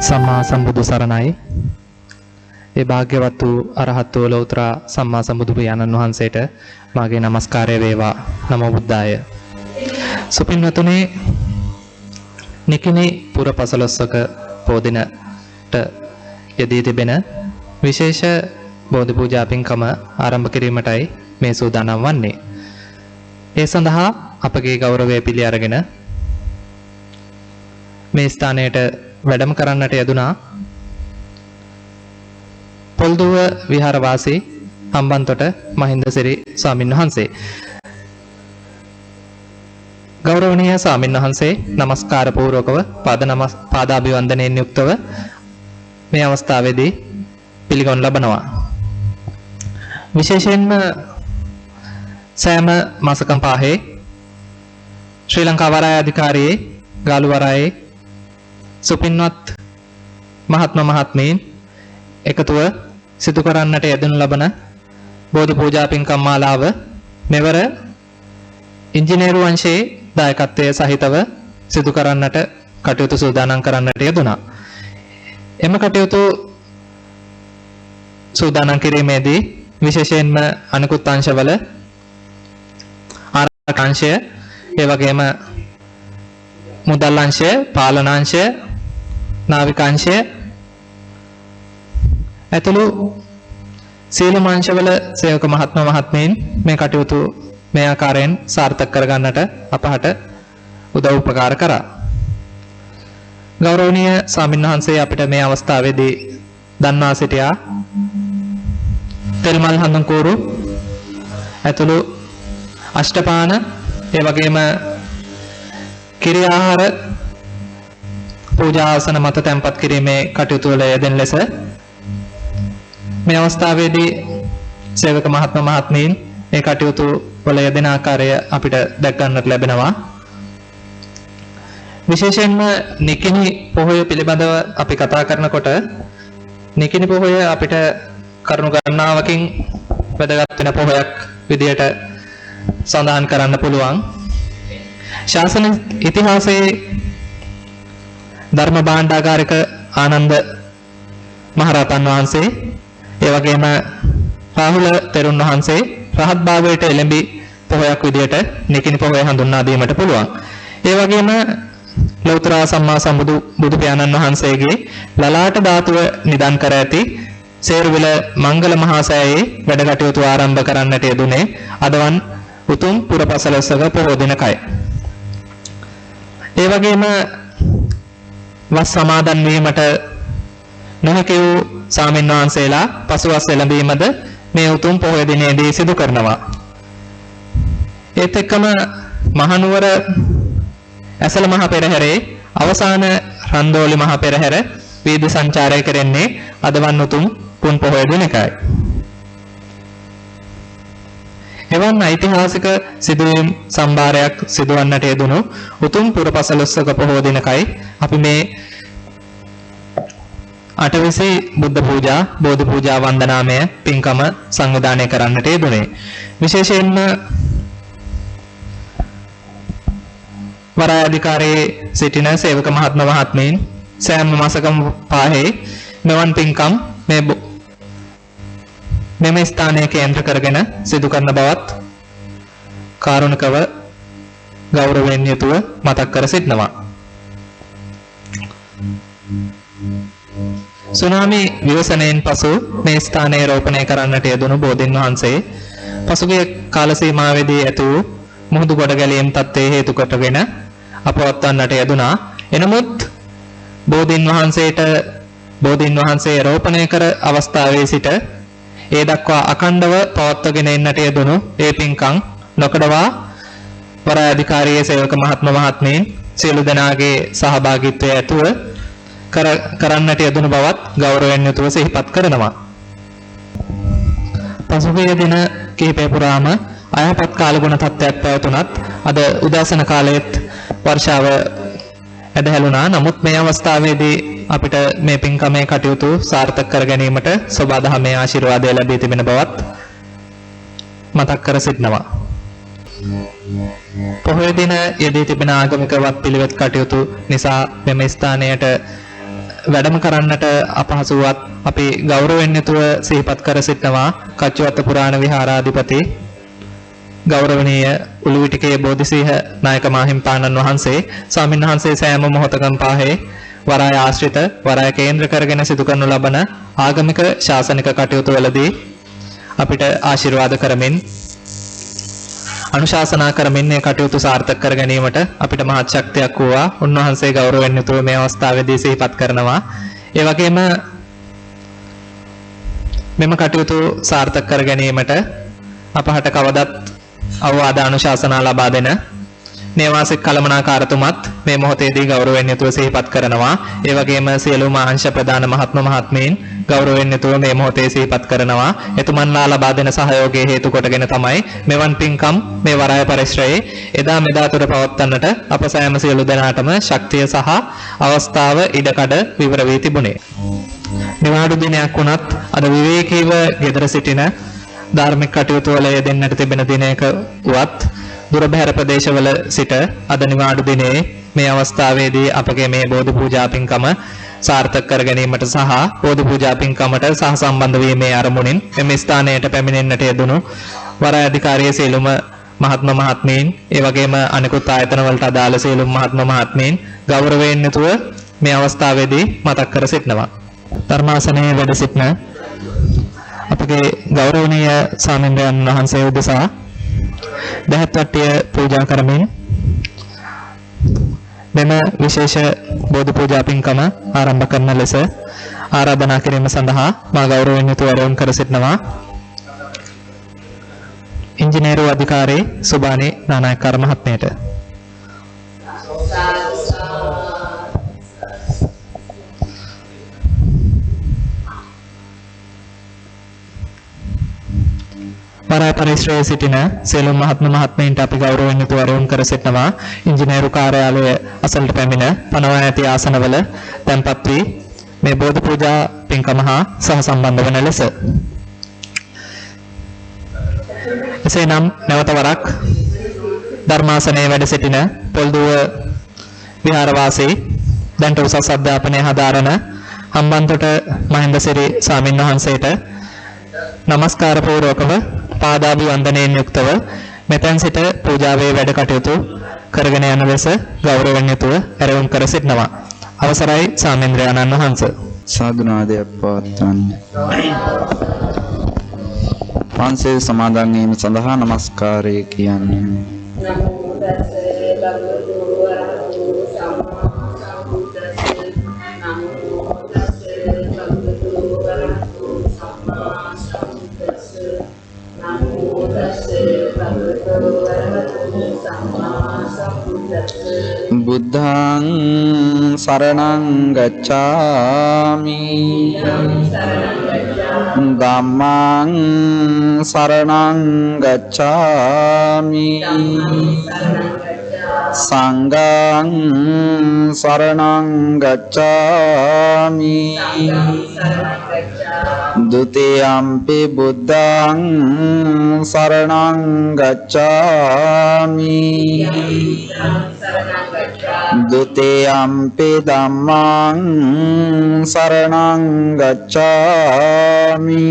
සම්මා සම්බුදු සරණයි. ඒ භාග්‍යවත් වූ අරහත් වූ ලෞතර සම්මා සම්බුදු පියාණන් වහන්සේට මාගේ নমස්කාරය වේවා. නමෝ බුද්ධාය. සුපින්වතුනි, නිකිණි පුර පසළොස්වක පොදිනට යෙදී තිබෙන විශේෂ බෝධි පූජා පින්කම ආරම්භ කිරීමටයි මේ සූදානම් වන්නේ. ඒ සඳහා අපගේ ගෞරවය පිළි අරගෙන මේ ස්ථානයට වැඩම කරන්නට යෙදුනා පොල්දුව විහාරවාසී හම්බන්තොට මහින්දසිරි ස්වාමින් වහන්සේ. ගෞරවනීය ස්වාමින් වහන්සේ নমස්කාර පූර්වකව පාදාභිවන්දනයෙන් යුක්තව මේ අවස්ථාවේදී පිළිගනු ලබනවා. විශේෂයෙන්ම සෑම මාසකම් පහේ ශ්‍රී ලංකා වරාය අධිකාරියේ ගාලු වරායේ සුපින්වත් මහත්ම මහත්මීන් එකතුව සිදු කරන්නට යෙදෙනු ලබන බෝධි පූජා පින්කම් මාලාව මෙවර ඉංජිනේරු වංශයේ දායකත්වයේ සහිතව සිදු කරන්නට කටයුතු සූදානම් කරන්නට යෙදුණා. එම කටයුතු සූදානම් කිරීමේදී විශේෂයෙන්ම අනිකුත් අංශවල ආරක්ෂක අංශය, ඒ වගේම මුදල් අංශය, පාලන අංශය, නාවික අංශය ඇතුළු සියලුම අංශවල සේවක මහත්ම මහත්මීන් මේ කටයුතු මේ ආකාරයෙන් සාර්ථක කරගන්නට අපහට උදව් උපකාර කරා. ගෞරවනීය ස්වාමීන් වහන්සේ අපිට මේ අවස්ථාවේදී දන්වා සිටියා තෙල්මල් හඳුන්කෝරු ඇතුළු අෂ්ටපාන, ඒ වගේම කිරි ආහාර පූජා ආසන මත තැන්පත් කිරීමේ කටයුතු වල යෙදෙන ලෙස මේ අවස්ථාවේදී සේවක මහත්ම මහත්මීන් මේ කටයුතු වල යෙදෙන ආකාරය අපිට දැක් ගන්නට ලැබෙනවා. විශේෂයෙන්ම නිකිණි පොහොය පිළිබඳව අපි කතා කරනකොට නිකිණි පොහොය අපිට කරුණු ගණනාවකින් වැදගත් වෙන පොහොයක් විදියට සඳහන් කරන්න පුළුවන්. ශාසන ඉතිහාසයේ ධර්ම භාණ්ඩාගාරික ආනන්ද මහරහතන් වහන්සේ, ඒ වගේම රාහුල තෙරුන් වහන්සේ රහත් භාවයට එළඹි පොහොයක් විදියට නිකිණි පොහොය හඳුන්වා දීමට පුළුවන්. ඒ වගේම ලෞතර සම්මා සම්බුදු බුදු පියාණන් වහන්සේගේ ලලාට ධාතුව නිදන් කර ඇති සේරුවිල මංගල මහා සෑයේ වැඩ කටයුතු ආරම්භ කරන්නට යෙදුනේ අදවන් උතුම් පුරපසළොස්වක පොහොය දිනකයි. ඒ වගේම වස් සමාදන් වීමට නොහැකි වූ ස්වාමීන් වහන්සේලා පසුවස් එළඹීමද මේ උතුම් පොහොය දිනේදී සිදු කරනවා. ඒත් එක්කම මහනුවර ඇසල මහ පෙරහැරේ අවසාන රන්දෝලි මහ පෙරහැර වීදි සංචාරය කෙරෙන්නේ අදවන් උතුම් පුන් පොහොය දිනකයි. එවන් ඓතිහාසික සිදුවීම් සම්භාරයක් සිදුවන්නට යෙදුණු උතුම් පුරපසළොස්වක පොහොය දිනකයි අපි මේ අටවිසි බුද්ධ පූජා, බෝධි පූජා වන්දනාමය පින්කම සංවිධානය කරන්නට යෙදුනේ. විශේෂයෙන්ම වරාය අධිකාරියේ සිටින සේවක මහත්ම මහත්මීන් සෑම මාසකම පහේ මෙවන් පින්කම් මෙම ස්ථානයේ කේන්ද්‍ර කරගෙන සිදු කරන බවත් කාරුණිකව ගෞරවයෙන් යුතුව මතක් කර සිටිනවා. සුනාමි විවසනයෙන් පසු මේ ස්ථානයේ රෝපණය කරන්නට යෙදුණු බෝධීන් වහන්සේ පසුගිය කාල සීමාවේදී ඇති වූ මුහුදු ගොඩ ගැලීම් තත්ත්වයේ හේතු කොටගෙන අපවත්වන්නට යෙදුණා. එනමුත් බෝධීන් වහන්සේ රෝපණය කර අවස්ථාවේ සිට ඒ දක්වා අඛණ්ඩව පවත්වාගෙන එන්නට යෙදුණු ඒ පින්කම් නොකඩවා වරාය අධිකාරියේ සේවක මහත්ම මහත්මීන් සියලු දෙනාගේ සහභාගීත්වය ඇතුව කරන්නට යෙදුණු බවත් ගෞරවයෙන් යුතුව සිහිපත් කරනවා. පසුගිය දින කිහිපය පුරාම අයහපත් කාලගුණ තත්ත්වයක් පැවතුනත් අද උදෑසන කාලයේත් වර්ෂාව ඇදහැළුණා. නමුත් මේ අවස්ථාවේදී අපිට මේ පින්කමේ කටයුතු සාර්ථක කර ගැනීමට සෝබා දහමේ ආශිර්වාදය ලැබී තිබෙන බවත් මතක් කර සිටිනවා. පොහොය දින යෙදී තිබෙන ආගමික වත් පිළිවෙත් කටයුතු නිසා මෙම ස්ථානයට වැඩම කරන්නට අපහසුවත් අපි ගෞරවයෙන් යුතුව සිහිපත් කර සිටනවා කච්චවත්ත පුරාණ විහාරාධිපති ගෞරවනීය උළුවිටිකේ බෝධිසීහ නායක මාහිම්පාණන් වහන්සේ ස්වාමීන් වහන්සේ සෑම මොහොතකම පාහේ වරාය ආශ්‍රිත වරාය කේන්ද්‍ර කරගෙන සිදු කරනු ලබන ආගමික ශාසනික කටයුතු වලදී අපිට ආශිර්වාද කරමින් අනුශාසනා කරමින් මේ කටයුතු සාර්ථක කර ගැනීමට අපිට මහත් ශක්තියක් වූවා. උන්වහන්සේ ගෞරවයෙන් යුතුව මේ අවස්ථාවේදී සිහිපත් කරනවා. ඒ වගේම මෙම කටයුතු සාර්ථක කර ගැනීමට අපහට කවදත් අවවාද අනුශාසනා ලබා දෙන නේවාසික කළමනාකාරතුමත් මේ මොහොතේදී ගෞරවයෙන් යුතුව සිහිපත් කරනවා. ඒ වගේම සියලුම අංශ ප්‍රධාන මහත්මීන් ගෞරවයෙන් යුතුව මේ මොහොතේ සිහිපත් කරනවා. එතුමන්ලා ලබා දෙන සහයෝගයේ හේතු කොටගෙන තමයි මෙවන් පින්කම් මේ වරාය පරිශ්‍රයේ එදා මෙදා තුර පවත්වන්නට අප සෑම සියලු දෙනාටම ශක්තිය සහ අවස්ථාව ඉඩකඩ විවර වී තිබුණේ. නිවාඩු දිනයක් වුණත් අද විවේකීව ගෙදර සිටින ධාර්මික කටයුතු වල යෙදෙන්නට තිබෙන දිනයක වුවත් දුර බැහැර ප්‍රදේශවල සිට අද නිවාඩු දිනේ මේ අවස්ථාවේදී අපගේ මේ බෝධි පූජා පින්කම සාර්ථක කර ගැනීමට සහ බෝධි පූජා පින්කමට සහසම්බන්ධ වීමේ අරමුණින් මෙම ස්ථානයට පැමිණෙන්නට යෙදුණු වරාය අධිකාරිය සියලුම මහත්මීන් ඒ වගේම අනෙකුත් ආයතන වලට අදාළ සියලුම මහත්මීන් ගෞරවයෙන් යුතුව මේ අවස්ථාවේදී මතක් කර සිටිනවා. ධර්මාසනයේ වැඩ සිටින අපගේ ගෞරවනීය ස්වාමීන් වහන්සේ උදෙසා දහත් වට්ටිය පූජා කරමින් මෙම විශේෂ බෝධි පූජා පින්කම ආරම්භ කරන ලෙස ආරාධනා කිරීම සඳහා මා ගෞරවයෙන් යුතුව ආරාධනා කර සිටිනවා. ඉංජිනේරු අධිකාරී සුබානි නානායක්කාර මහත්මයාට. වරාය පරිශ්‍රයේ සිටින සියලුම මහත්මීන්ට අපි ගෞරවයෙන් යුතුව ආරාධනා කර සිටිනවා. ඉංජිනේරු කාර්යාලය අසලට පැමිණ පනවා ඇති ආසනවල තැන්පත් වී මේ බෝධි පූජා පින්කම හා සහසම්බන්ධ වන ලෙස. එසේනම් නැවත වරක් ධර්මාසනයේ වැඩ සිටින පොල්දුව විහාරවාසී දැන්ට උසස් අධ්‍යාපනය හදාරන හම්බන්තොට මහින්දසිරි ස්වාමීන් වහන්සේට නමස්කාර පූර්වකව පාදාභිවන්දනයෙන් යුක්තව මෙතෙන් සිට පූජාවේ වැඩ කටයුතු කරගෙන යන ලෙස ගෞරවයෙන් යුතුව ආරාධනා කර සිටිනවා. අවසරයි ස්වාමීන්ද්‍රයන්න් වහන්සේ. සාදුනාදයක් පවත්වන්නේ. පන්සල් සමාදන් වීම සඳහා নমස්කාරය කියන්නේ. නමෝ තස්සේ භගවතු වරහතු සම්මා සම්බුද්දස්සේ නමෝ තස්සේ භගවතු වරහතු සම්මා සම්බුද්දස්සේ නමෝ තස්සේ භගවතු වරහතු සම්මා සම්බුද්දස්සේ බුද්ධං සරණං ගච්ඡාමි ධම්මං සරණං ගච්ඡාමි සංඝං සරණං ගච්ඡාමි ဒုတိယံ පි බුද්ධං සරණං ගච්ඡාමි ဒုတိယံ පි ධම්මං සරණං ගච්ඡාමි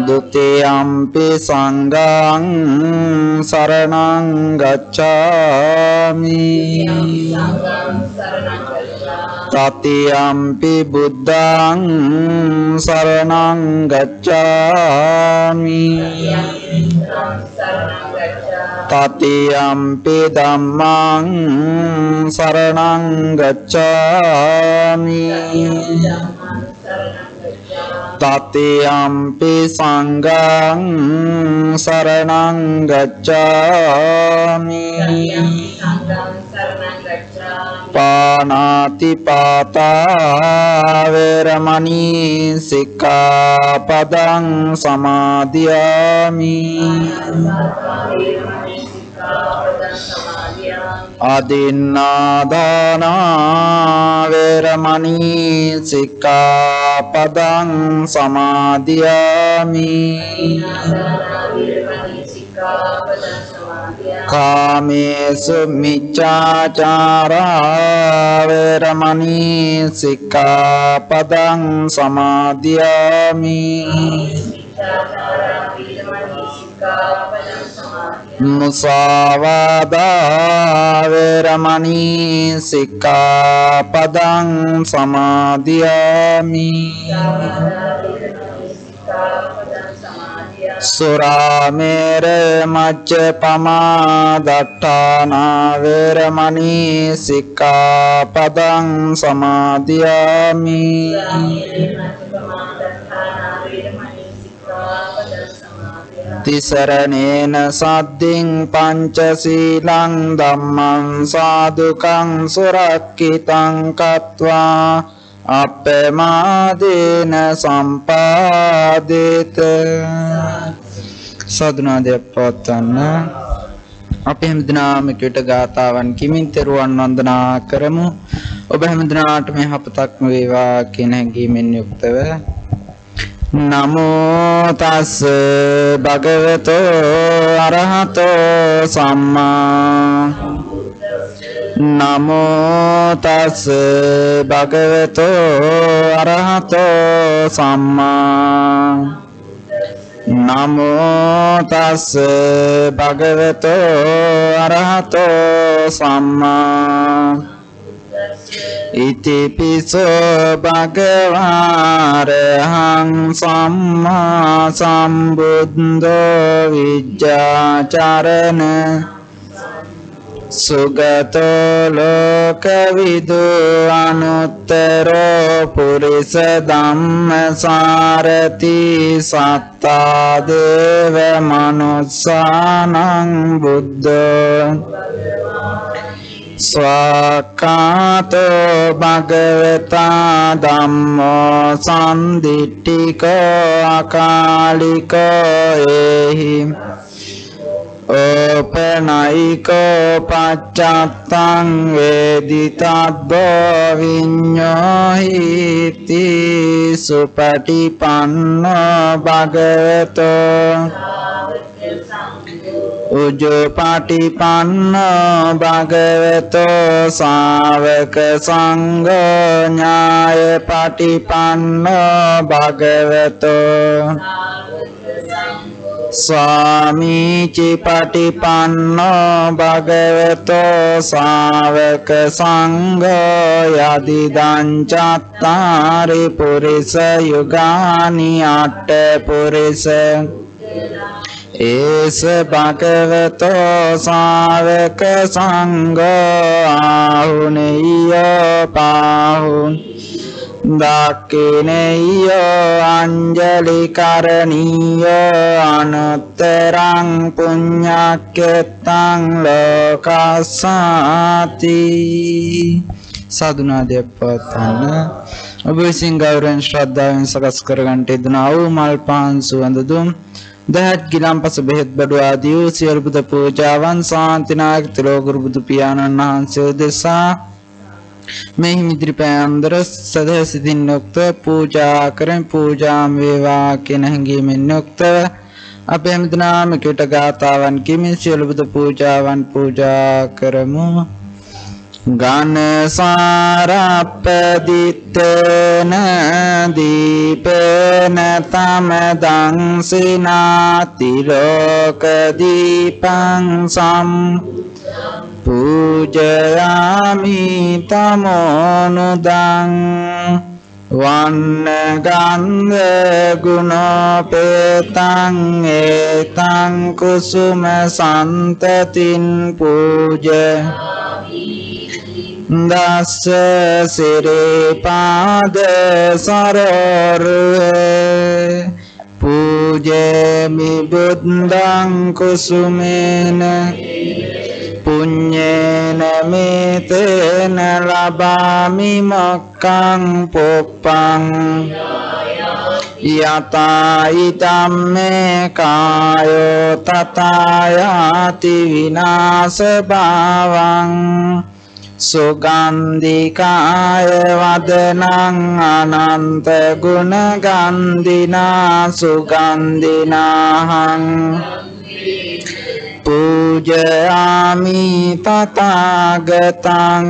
ဒုတိယံ පි සංඝං සරණං ගච්ඡාමි တတိယံ පි බුද්ධං සරණං ගච්ඡාමි တတိယံ පි ධම්මං සරණං ගච්ඡාමි တတိယံ පි සංඝං සරණං ගච්ඡාමි ปานาติปาตาเวรมณีสิกขาปดังสมาธิยามิอาดินนาดานาเวรมณีสิกขาปดังสมาธิยามิ Sika සික්ඛාපදං සමාදියාමි කාමේසු මිච්ඡාචාරා වේරමණී සික්ඛාපදං සමාදියාමි මිච්ඡාචාරා වේරමණී සික්ඛාපදං සමාදියාමි මුසාවාදා වේරමණී සික්ඛාපදං සමාදියාමි සුරාමේර මච්චපමා දට්ඨානා වේරමණී සික්ඛාපදං සමාදියාමි තිසරණේන සද්දින් පංචශීලං ධම්මං සාදුකං සුරක්ඛිතං කତ୍වා අප්පමාදේන සම්පාදේත සදුනාදයක් පවත්වන්න අපි හැමදිනාම කිට ගාතාවන් කිමින් තෙරුවන් වන්දනා කරමු ඔබ හැමදිනාටම යහපතක්ම වේවා කියන හැඟීමෙන් යුක්තව නමෝ තස් භගවතෝ අරහතෝ සම්මා නමෝ තස් භගවතෝ අරහතෝ සම්මා නමෝ තස් භගවතෝ අරහතෝ සම්මා ඉතිපිසෝ භගවාරහං සම්මා සම්බුද්ධෝ විජ්ජාචරණ සුගතෝ ලෝකවිදු අනුත්තරෝ පුරිස ධම්මසාරති සත්තා දේව මනුස්සානං බුද්ධෝ ස්වාක්ඛාතෝ භගවතා ධම්මෝ සම්දිට්ඨිකෝ අකාලිකෝ ඒහි ඕපනයිකෝ පච්චත්තං වේදිතබ්බෝ විඤ්ඤෝහිති සුපටිපන්නෝ භගවතෝ උජුපටිපන්නෝ භගවතෝ ශාවක සංඝෝ ඥායපටිපන්නෝ භගවතෝ ස්වාමීචි පටිපන්නෝ භගවතෝ ශාවක සංඝෝ යදිදං චත්තාරි පුරිස යුගානි අට්ඨ පුරිස ඒස භගවතෝ ශාවක සංඝෝ ආහුනේයෝ පාහුන් දක්ඛිනේයෝ අංජලි කරණීයෝ අනුත්තරං පුඤ්ඤක්ඛෙත්තං ලෝකස්සාති සාදුනාදයක් පවත්වන්න ඔබ විසින් ගෞරවයෙන් ශ්‍රද්ධාවෙන් සකස් කරගන්නට යෙදුනා වූ මල් පාන් සුවඳ දුම් දහත් ගිලම්පස බෙහෙත් බඩු ආදී වූ සියලු බුදු පූජාවන් ශාන්තිනායක තිලෝගුරු බුදු පියාණන් වහන්සේ දෙසා මේ මිත්‍රි පෑන්දර සදහසිතින් යුක්ත පූජා කරන් පූජාම් වේවා කියන හැඟීමෙන් යුක්තව අපේ හැමදෙනාම කට ගාතාවන් කිමින් සියලු බුදු පූජාවන් පූජා කරමු ගාන සාරප්පදිත්තේන දීපේන තමදං සිනාති ලෝක දීපං සම් පූජයාමි තමෝනුදං වන්න ගන්ධ ගුණෝපේතං ඒතං කුසුම සන්තතින් පූජ දස්ස සිරේ පාද සරෝරුවේ පූජේමි බුද්ධං කුසුමේන පුඤ්ඤේන මේතේන ලබාමි මොක්ඛං පොප්පං යතයි ධම්මේ කායෝ තථායාති විනාශ භාවං සුගන්ධිකාය වදනං අනන්ත ගුණ ගන්ධිනා සුගන්ධිනාහං පූජයාමි තථාගතං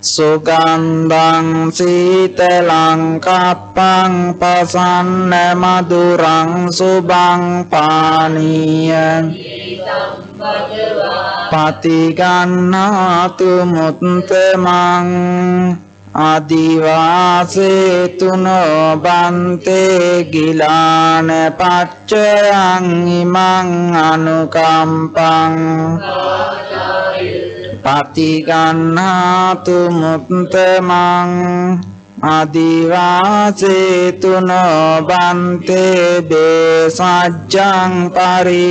සුගන්ධං සීතලං කප්පං පසන්න මధుරං සුභං පානීයං පතිගන්නාතු මුත්තමං ආදිවාසේතුනෝ බන්තේ ගිලාන පච්චයං ඉමං අනුකම්පං පතිගන්නාතු මුත්තමං ආදිවාසේතුනෝ බන්තේ බේසජ්ජං පරි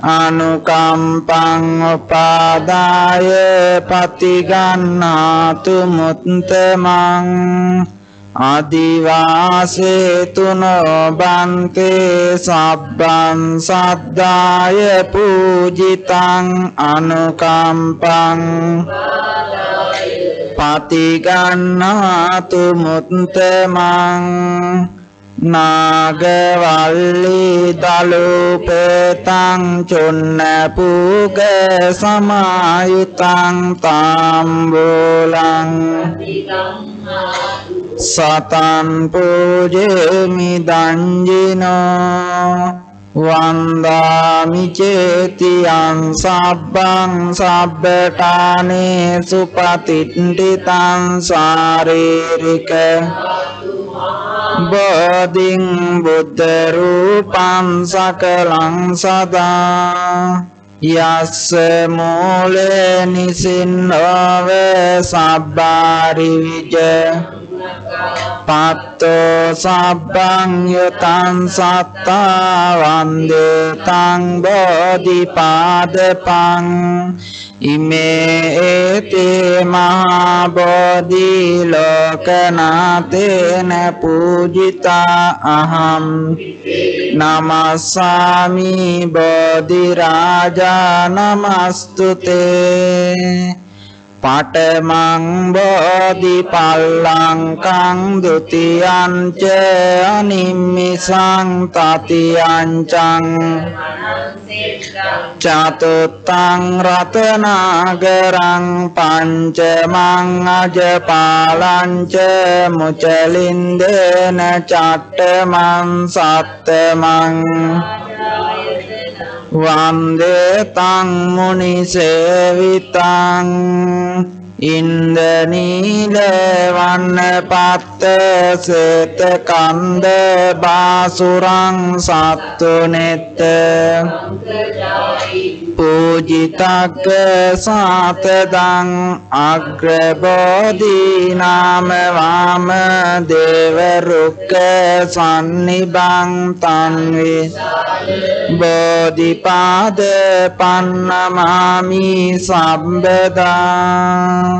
අනුකම්පං උපාදාය පතිගන්නාතු මුත්තමං ආදිවාසේතුනෝ බන්තේ සබ්බං සද්දාය පූජිතං අනුකම්පං පතිගන්නාතු මුත්තමං නාගවල්ලි දලුපතං චොන්න පුග සමායුතං තාම්බෝලං සතං පූජේමි දංජිනෝ වන්දාමි චේතියං සබ්බං සබ්බඨානේ සුපතිට්ඨිතං ශාරීරික බෝධින් බුද්ධ රූපං සකලං සදා යස්ස මූලේ නිසින්නව සබ්බාරි විජ පත්තෝ සබ්බං යතං සත්තා වන්දේ තං බෝධිපාදපං ඉමේ ඒතේ මහා බෝධි ලෝකනාතේන පූජිතා අහම් නමස්සාමි බෝධි රාජා නමස්තුතේ පඨමං බෝධි පල්ලංකං ဒ ුතියං ච අනිම්මිසං තතියං චං චතුත්තං රතනාගරං පංචමං අජපාලං ච මුචලින්දේන චට්ඨමං සත්තමං වන්දේ තං මුනි සේවිතං ඉන්දනීල වන්න පත්ත සේත කන්ද බාසුරං සත්තු නෙත්ත පූජිතග්ග සාතදං අග්‍රබෝධි නාම වාම දේව රුක්ක සන්නිබං තන්වි බෝධිපාද පන්නමාමි සම්බදා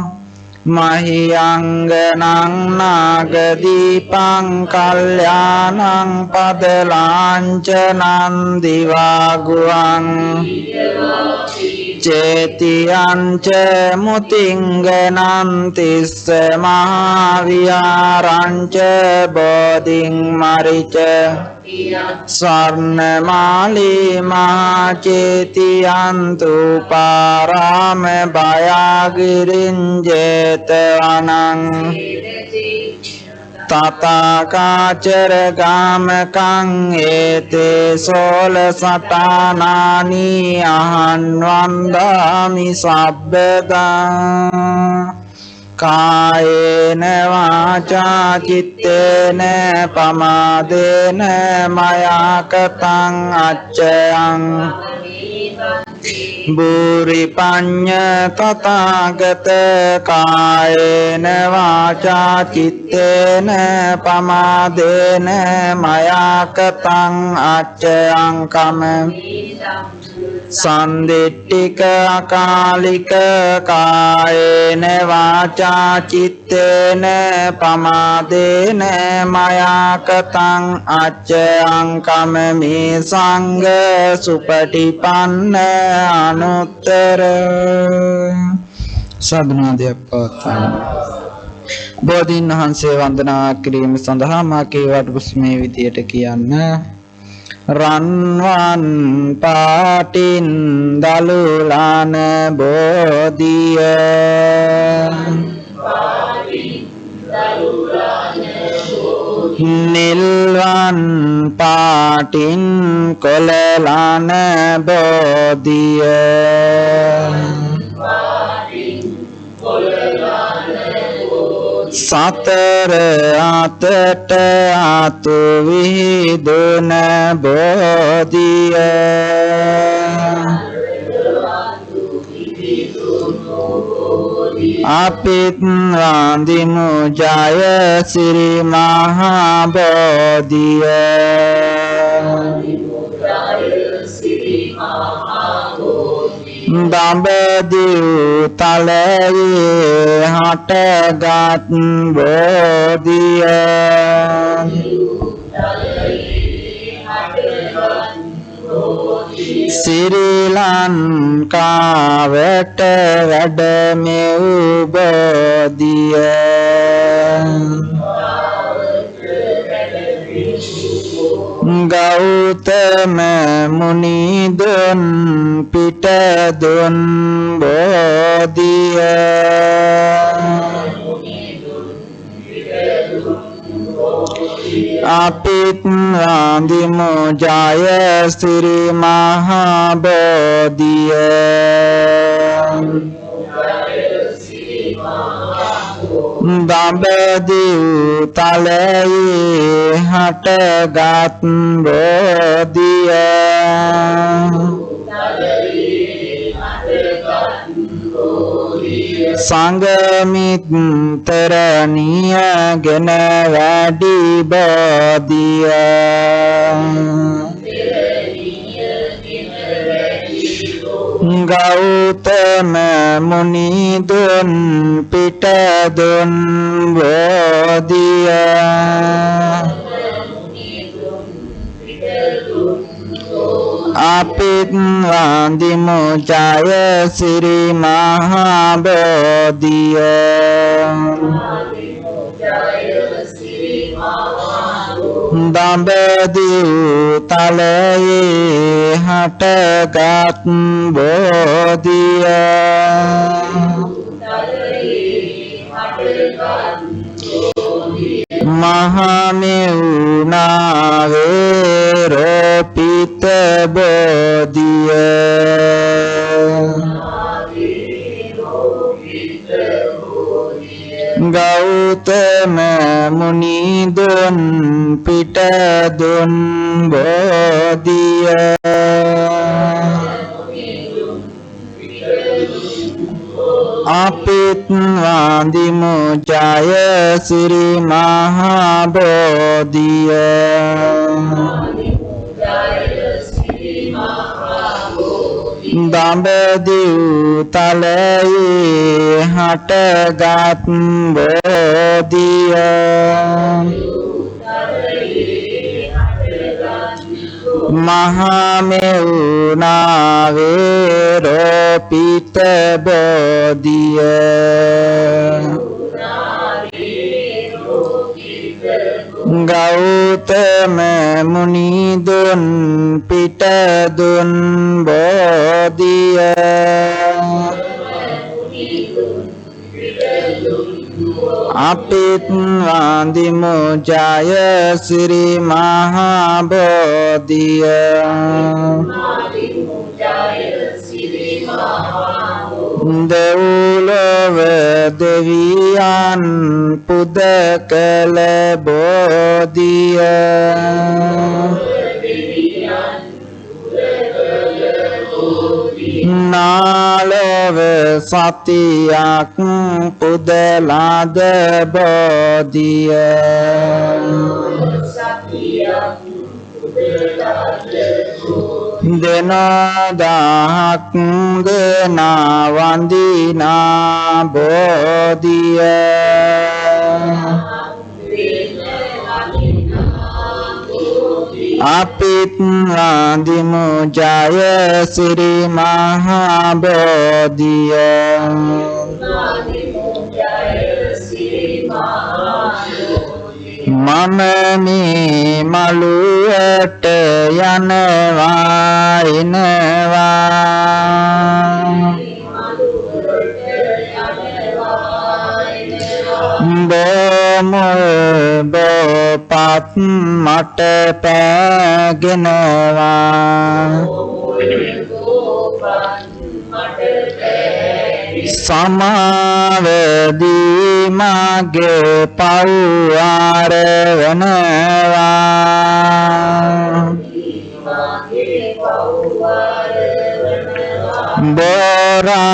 මහියංගනං නාගදීපං කල්යාණං පදලාංචනං දිවාගුවං චේතියං ච මුතිංගනං තිස්ස මහාවිහාරං ච බෝධින් මරිච ස්වර්ණමාලි මහාචේතියං තුපාරාම භයාගිරින් ජේතවනං තථාකාචර ගාමකං ඒතේ සෝල සටානානි අහං වන්දාමි සබ්බදා කායේන වාචා චිත්තේන පමාදේන මයා කතං අච්චයං බුරි පඤ්ඤ තථාගත කායේන වාචා චිත්තේන පමාදේන මයා කතං අච්චයං කම සන්දිට්ඨික අකාලික කායේන වාචා චිත්තේන පමාදේන මයා කතං අච්චයං කම මේ සංඝ සුපටිපන්න අනුත්තර සාධනාදයක් පවත්වන්න. බෝධීන් වහන්සේ වන්දනා කිරීම සඳහා මා කී වටපිට මේ විදියට කියන්න. රන්වන් පාටින් දලුලාන බෝධිය නිල්වන් පාටින් කොළලාන බෝධිය සතර අතට අතු විදුන බෝධිය අපිත් වන්දිමු ජය සිරි මහා බෝධිය දඹදිව් තලයේ හටගත් බෝධිය ශ්‍රී ලංකාවට වැඩමෙව් බෝධිය ගෞතම මුනි දුන් පිට දුන් බෝධිය අපිත් වන්දිමු ජය සිරි මහා බෝධිය දඹදිව් තලයේ හටගත් බෝධිය සංගමිත්තරණිය ගෙන වැඩි බෝධිය ගෞතම මුනි දුන් පිට දුන් බෝධිය අපිත් වන්දිමු ජය සිරි මහා බෝධිය දඹදිව් තලයේ හටගත් බෝධිය මහමෙවුනාවේ රෝපිත බෝධිය ගෞතම මුනි දුන් පිට දුන් බෝධිය අපිත් වන්දිමු ජය සිරි මහා බෝධිය දඹදිව් තලයේ හටගත් බෝධිය මහමෙවුනාවේ රෝපිත බෝධිය ගෞතම මුනි දුන් පිට දුන් බෝධිය අපිත් වන්දිමු ජය සිරි මහා බෝධිය දෙව්ලොව දෙවියන් පුද කළ බෝධිය නාලොව සතියක් පුදලාද බෝධිය දෙනදාහක් දෙනා වන්දිනා බෝධිය අපිත් වන්දිමු ජය සිරි මහා බෝධිය මනමි මලුවට යනවා එනවා බොමුල් බොපත් මට පෑගෙනවා සමාවදී මගේ පව් ආරවනවා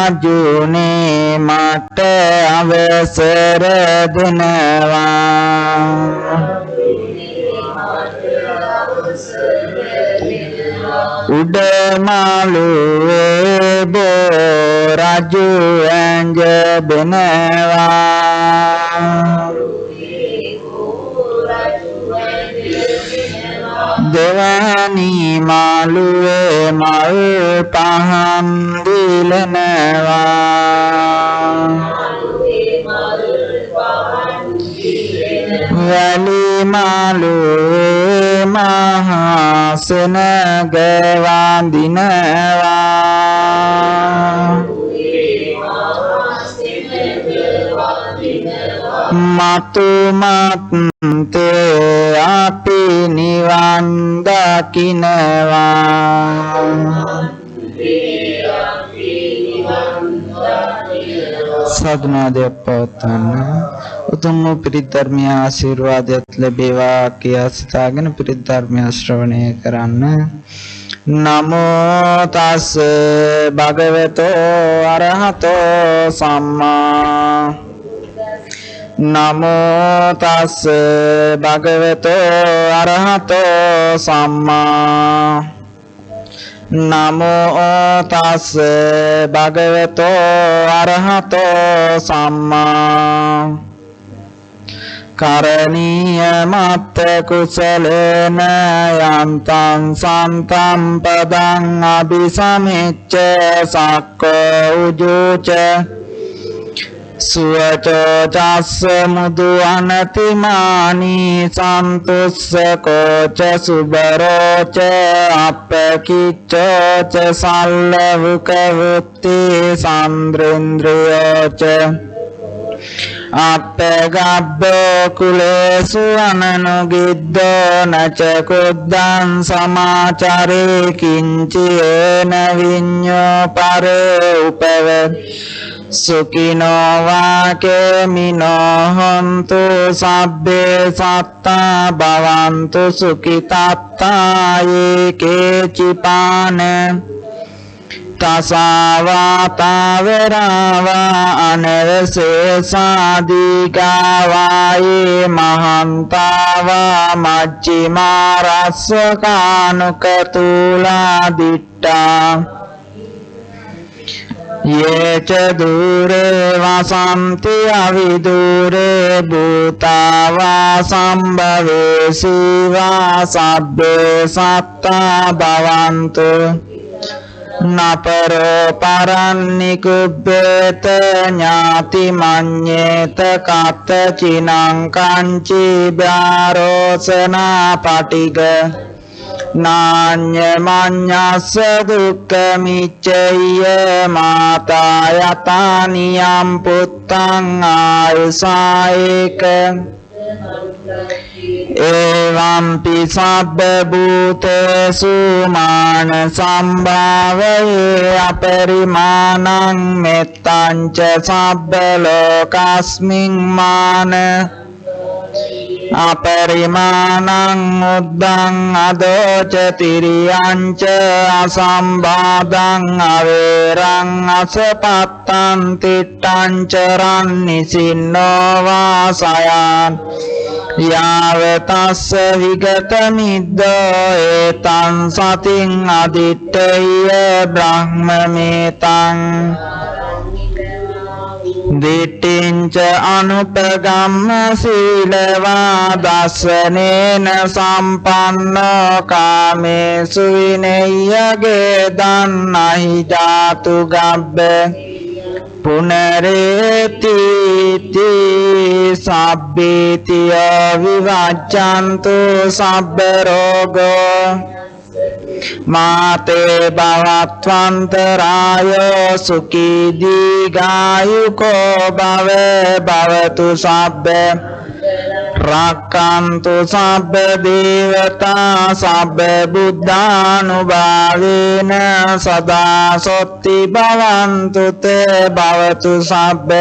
බෝරාජුනේ මට අවසර දෙනවා උඩමාළුවේ බෝරාජු ඇඟ බෙනවා දෙවැනි මාළුවේ මල් පහන් දිලනවා වැලි මාළුවේ මහා සෙනග වඳිනවා මතු මත්තේ අපි නිවන් දකිනවා සාදුනාදයක් පවත්වන්න උතුම් වූ පිරිත් ධර්මීය ආශිර්වාදයක් ලැබේවා කියා සිතාගෙන පිරිත් ධර්මය ශ්‍රවණය කරන්න. නමෝ තස් භගවතෝ අරහතෝ සම්මා නමෝ තස් භගවතෝ අරහතෝ සම්මා නමෝ තස් භගවතෝ අරහතෝ සම්මා කරණීය මත්ත කුසලේන යන්තං සන්තම් පදං අபிසමෙච්ච සක්කෝ උජුච සුවචෝ චස්ස මුදු අනතිමානි සන්තුස්සකෝච සුබරෝච අපකිච්චෝච සල්ලවුක වුත්ති සන්ද්‍රේන්ද්‍රයෝච අපගබ්බෝ කුලේසු අනනුගිද්දෝ නච කුද්දං සමාචරේ කිංචේන විඤ්ඤෝ පරේ උපව සුඛිනෝ වාකේමිනෝ හොන්තු සබ්බේ සත්තා භවන්තු සුඛිතත්තා ඒකේචිපාන තසාවාතාවරාවා අනවසේසාදීගාවායේ මහන්තාවා මච්චිමාරස්සකානුකතුලා දිට්ටා යේච දුරේ වසන්ති අවිදුරේ භූතාවා සම්භවේ සීවා සබ්බේ සත්තා භවන්තු නපරෝ පරන්නිකුබ්බේත ඥාති මඤ්ඤේත කත චිනං කංචි බ්‍යාරෝසනා පටිග නාඤ්ඤ මඤ්ඤස්ස දුක්ඛ මිච්ඡය මාතා යතානියම් පුත්තං ආයසායක එවම්පි සබ්බ භූතේසු මාන සම්භාවයේ අපරිමාණං මෙත්තං ච සබ්බ ලෝකස්මින් මාන අපරිමාණං උද්දං අදෝච තිරියං ච අසම්බාධං අවේරං අසපත්තං තිට්ඨං චරන් නිසින්නෝ වාසයන් යාව තස්ස විගත මිද්දෝ ඒතං සතින් අදිත්තේය බ්‍රහ්මමේතං දිට්ඨිංච අනුපගම්ම සීලවා දස්සනේන සම්පන්නෝ කාමේසු විනෙය්‍යගේ දන්නහි ජාතු ගබ්බ පුනරේති සබ්බේතිය විවච්ඡන්තු සබ්බ රෝගෝ මාතේ භවත්වන්තරාය සුඛී දීඝායුකෝ භවතු සබ්බ රක්ඛන්තු සබ්බ දේවතා සබ්බ බුද්ධානුභාවේන සදා සොත්ති භවන්තු තේ භවතු සබ්බ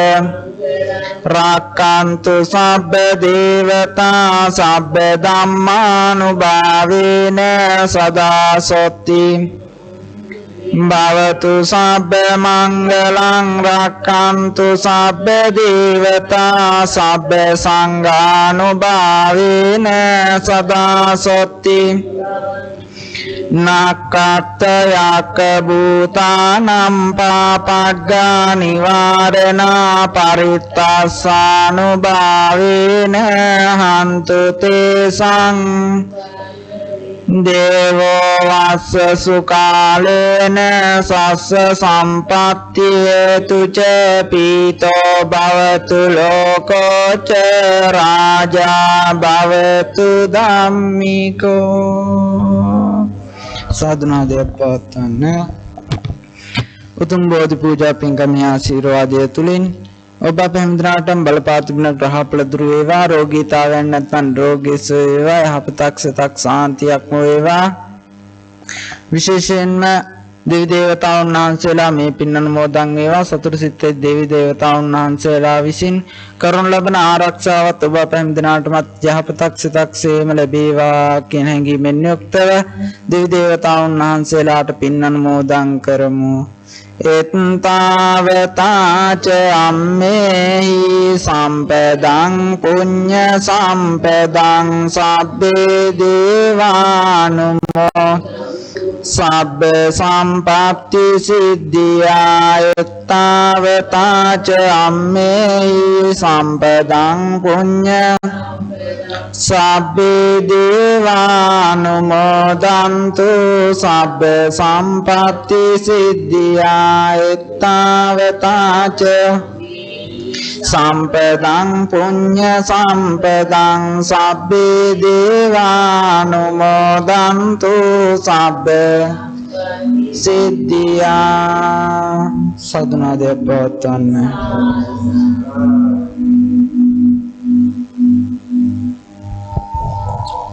රක්ඛන්තු සබ්බ දේවතා සබ්බ ධම්මානුභාවේන සදා සොත්ති භවතු සබ්බ මංගලං රක්ඛන්තු සබ්බ දේවතා සබ්බ සංඝානුභාවේන සදා සොත්ති නක්ඛත් යක් භූතානම් පාපග්ගා නිවාරණා පරිත්තස්සානුභාවේන හන්තු තේසං දේවෝ වස්ස සුකාලේන සස්ස සම්පත්තිය තුච පීතෝ භවතු ලෝකෝ ච රාජා භවතු ධම්මිකෝ. සාදුනාදයක් පවත්වන්න. උතුම් බෝධි පූජා පින්කමේ ආශිර්වාදය තුලින් ඔබ අප හැමදෙනාටම බලපා තිබෙන ග්‍රහඵල දුරු වේවා, රෝගීතාවයන් නැත්නම් රෝගී සුව වේවා, යහපතක් සතක් සාන්තියක්ම වේවා. විශේෂයෙන්ම දෙවි දේවතාවුන් වහන්සේලා මේ පින් අනුමෝදන් වේවා. සතුට සිත්තේ දෙවි දේවතාවුන් වහන්සේලා විසින් කරනු ලබන ආරක්ෂාවත් ඔබ අප හැමදෙනාටමත් යහපතක් සතක් සේම ලැබේවා කියන හැඟීමෙන් යුක්තව දෙවි දේවතාවුන් වහන්සේලාට පින් අනුමෝදන් කරමු. එත්තාවතාච අම්මේහි සම්පදං පුඤ්ඤ සම්පදං සබ්බේ දේවානුමෝ සබ්බ සම්පත්ති සිද්ධියා. එත්තාවතාච අම්මේහි සම්පදං පුඤ්ඤ සබ්බේ දේවානුමෝදන්තු සබ්බ සම්පත්ති සිද්ධියා. එත්තාවතාච සම්පදං පුඤ්ඤ සම්පදං සබ්බේ දේවානුමෝදන්තු සබ්බ සිද්ධියා. සදුනාදයක් පවත්වන්න.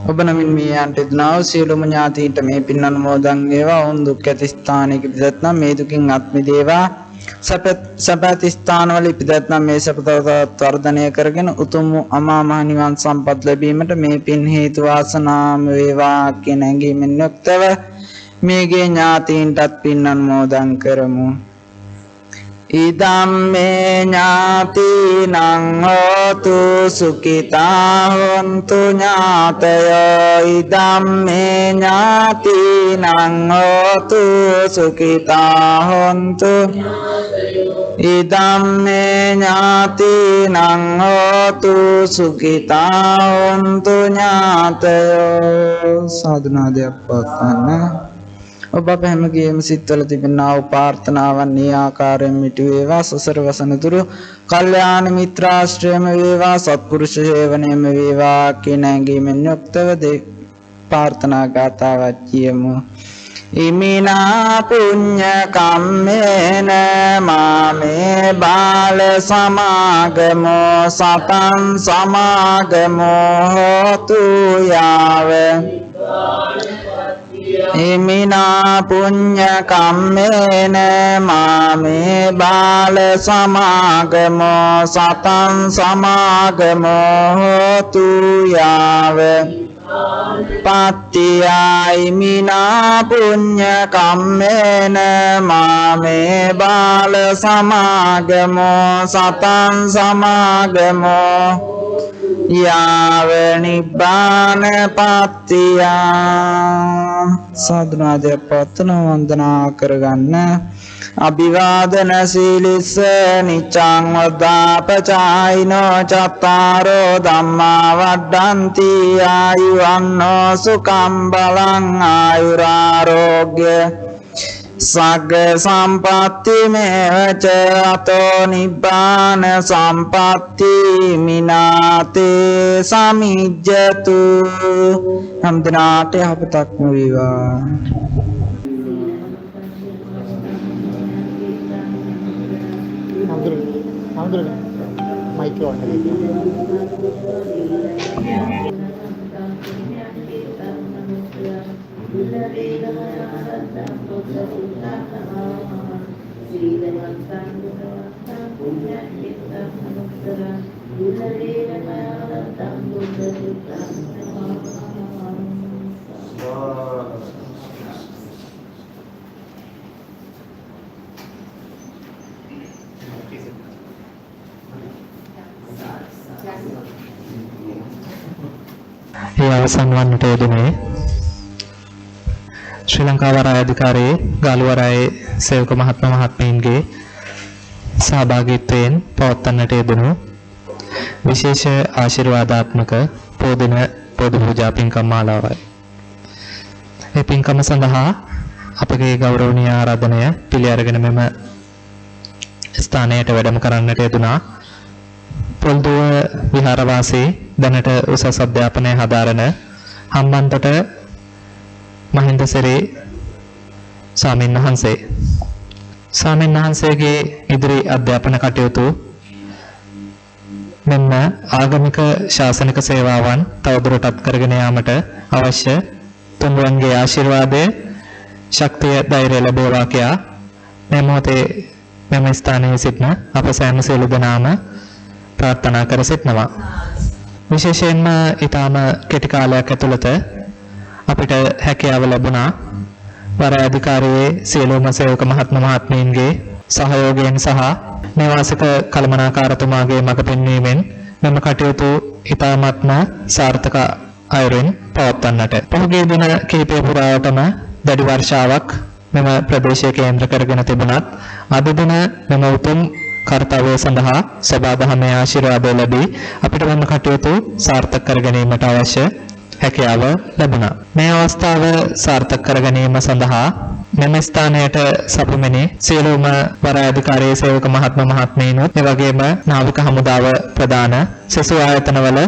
ඔබ නමින් මේ යන්ට යුතුනාව සියලුම ඥාතීන්ට මේ පින් අනුමෝදන් වේවා. ඔවුන් දුක් ඇති ස්ථානයක ඉපදෙත් නම් මේ දුකින් අත් මිදේවා. සපත ස්ථානවල ඉපදෙත් නම් මේ සපත වර්ධනය කරගෙන උතුම් අමා මහ නිවන් සම්පත් ලැබීමට මේ පින් හේතු වාසනාම වේවා කියන හැඟීමෙන් යුක්තව මේගේ ඥාතීන්ටත් පින් අනුමෝදන් කරමු. ඉදම්මේ ඥාතිනං හෝතු සුඛිතා හොන්තු ඥාතයෝ. ඉදම්මේ ඥාතිනං හෝතු සුඛිතා හොන්තු. ඉදම්මේ ඥාතිනං හෝතු සුඛිතා හොන්තු ඥාතයෝ. සාදුනාදයක් පවත්වන්න. ඔබ අප හැමගේම සිත්වල තිබෙනා වූ ප්‍රාර්ථනාවන් මේ ආකාරයෙන් මිටු වේවා. සසර වසන තුරු කල්යාණ මිත්‍රාශ්‍රයම වේවා, සත්පුරුෂ සේවනයම වේවා කියන හැඟීමෙන් යුක්තව ප්‍රාර්ථනා ගාථාවක් කියමු. ඉමිනා පුඤ්ඤ කම්මේන මාමේ බාල සමාගමෝ සතං සමාගමෝ හෝතු යාව. ඉමිනා පුඤ්ඤ කම්මේන මාමේ බාල සමාගමෝ සතං සමාගමෝ හෝතු යාව. පත්තියා ඉමිනා පුඤ්ඤ කම්මේන මාමේ බාල සමාගමෝ සතං සමාගමෝ යාව නිබ්බාන පත්තියා. සාදුනාදයක් පවත්වන වන්දනා කරගන්න. අභිවාදන සීලිස්ස නිච්ඡං වද්දාපචායිනෝ චත්තාරෝ ධම්මා වඩ්ඩන්ති ආයුවන්නෝ සුඛං බලං ආයුරාරෝග්‍ය සග්ග සම්පatti මේවච අතෝ නිබ්බාන සම්පatti මිනාතේ සමිජ්ජතු. හැමදෙනාට යහපතක්ම වේවා. මයික් ඔන් ඒ අවසන් වන්නට යෙදුනේ ශ්‍රී ලංකා වරාය අධිකාරියේ ගාලුවරායේ සේවක මහත්මයා මහත්මීන්ගේ සහභාගීත්වයෙන් පවත්වන්නට යෙදුණු විශේෂ ආශිර්වාදාත්මක පොදින පොදු පූජා පින්කම් මාලාවයි. මේ පින්කම සඳහා අපගේ ගෞරවනීය ආරාධනය පිළි අරගෙන මෙම ස්ථානයට වැඩම කරන්නට යෙදුනා පොල්දුව විහාරවාසී දැනට උසස් අධ්‍යාපනය හදාරන හම්බන්තොට මහින්දසිරි ස්වාමීන් වහන්සේ. ස්වාමීන් වහන්සේගේ ඉදිරි අධ්‍යාපන කටයුතු මෙන්න ආගමික ශාසනික සේවාවන් තවදුරටත් කරගෙන යාමට අවශ්‍ය තුන්වන්ගේ ආශිර්වාදය ශක්තිය ධෛර්යය ලැබේවා කියා මේ මොහොතේ මෙම ස්ථානයේ සිටින අප සෑම සියලු දෙනාම ප්‍රාර්ථනා කර සිටිනවා. විශේෂයෙන්ම ඊටම කෙටි කාලයක් ඇතුළත අපිට හැකියාව ලැබුණා වරාය අධිකාරියේ සියලුම සේවක මහත්ම මහත්මීන්ගේ සහයෝගයෙන් සහ නිවාසික කළමනාකාරතුමාගේ මඟ පෙන්වීමෙන් මෙම කටයුතු ඊටමත්ම සාර්ථක අයුරින් පවත්වන්නට. පහුගිය දින කිහිපය පුරාවටම දැඩි වර්ෂාවක් මෙම ප්‍රදේශයේ කේන්ද්‍ර කරගෙන තිබුණත් අද දින මෙම උතුම් කර්තව්‍ය සඳහා සබාදහමේ ආශිර්වාදය ලැබී අපිට මෙම කටයුතු සාර්ථක කර ගැනීමට අවශ්‍ය හැකියාව ලැබුණා. මේ අවස්ථාව සාර්ථක කර ගැනීම සඳහා මෙම ස්ථානයට සපුමෙනි සියලුම වරාය අධිකාරියේ සේවක මහත්ම මහත්මීනුත් එවැගේම නාවික හමුදාව ප්‍රධාන සෙසු ආයතනවල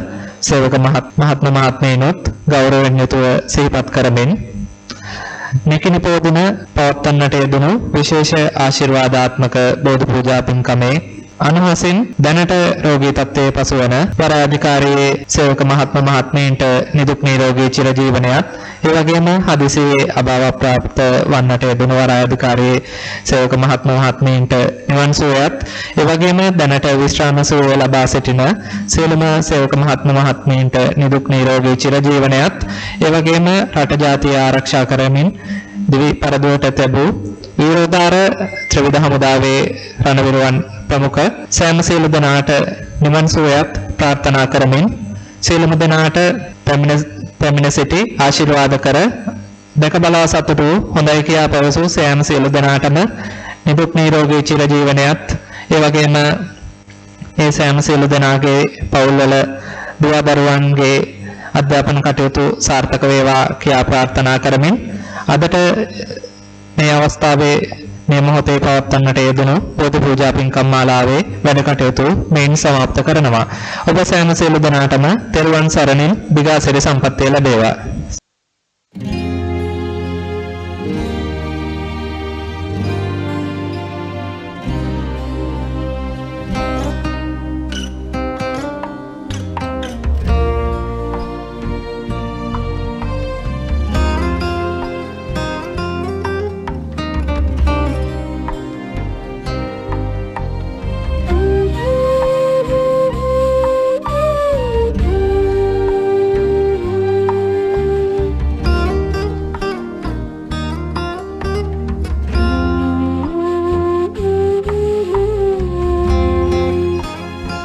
සේවක මහත්ම මහත්මීනුත් ගෞරවයෙන් යුතුව සිහිපත් කරමින් නිකිණි පොදින පවත්වන්නට යෙදුණු විශේෂ ආශිර්වාදාත්මක බෝධි පූජා පින්කමේ අනුහසින් දැනට රෝගී තත්ත්වයේ පසුවන වරාය අධිකාරියේ සේවක මහත්ම මහත්මීන්ට නිදුක් නිරෝගී චිරජීවනයත් ඒ වගේම හදිසියේ අභාව ප්‍රාප්ත වන්නට යෙදුණු වරාය අධිකාරියේ සේවක මහත්ම මහත්මීන්ට නිවන් සුවයත් ඒ වගේම දැනට විශ්‍රාම සුවය ලබා සිටින සියලුම සේවක මහත්ම මහත්මීන්ට නිදුක් නිරෝගී චිරජීවනයත් ඒ වගේම රට ජාතිය ආරක්ෂා කරමින් දිවි පරදුවට තැබූ වීරෝදාර ත්‍රිවිධ හමුදාවේ රණවිරුවන් ප්‍රමුඛ සෑම සියලු දෙනාට නිවන් සුවයත් ප්‍රාර්ථනා කරමින් සියලුම දෙනාට පැමිණ සිටි ආශිර්වාද කර දැක බලා සතුටු හොඳයි කියා පැවසූ සෑම සියලු දෙනාටම නිදුක් නිරෝගී චිරජීවනයත් ඒ වගේම මේ සෑම සියලු දෙනාගේ පවුල්වල දුව දරුවන්ගේ අධ්‍යාපන කටයුතු සාර්ථක වේවා කියා ප්‍රාර්ථනා කරමින් අදට මේ අවස්ථාවේ මේ මොහොතේ පවත්වන්නට යෙදුණු බෝධි පූජා පින්කම් මාලාවේ වැඩ කටයුතු මෙයින් සමාප්ත කරනවා. ඔබ සෑම සියලු දෙනාටම තෙරුවන් සරණින් දිගාසිරි සම්පත්තිය ලැබේවා.